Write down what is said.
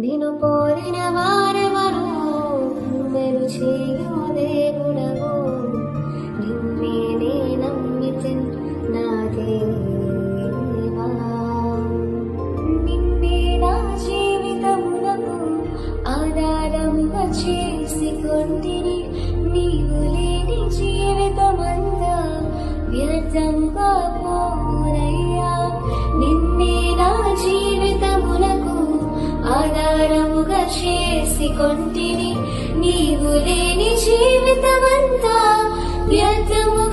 నిన్ను కోరిన వారెవరు మెరు చేయు దేవుడవు నిన్నే నే నమ్మితిన్ నా దేవా నిన్నే నా జీవితమునకు ఆధారముగా చేసుకొంటిని నీవు లేని జీవితమంతా వ్యర్థముగా పోనయ్యా నిన్నే నా జీవితమునకు ఆధారముగా చేసుకొంటిని నీవు లేని జీవితమంతా వ్యర్థము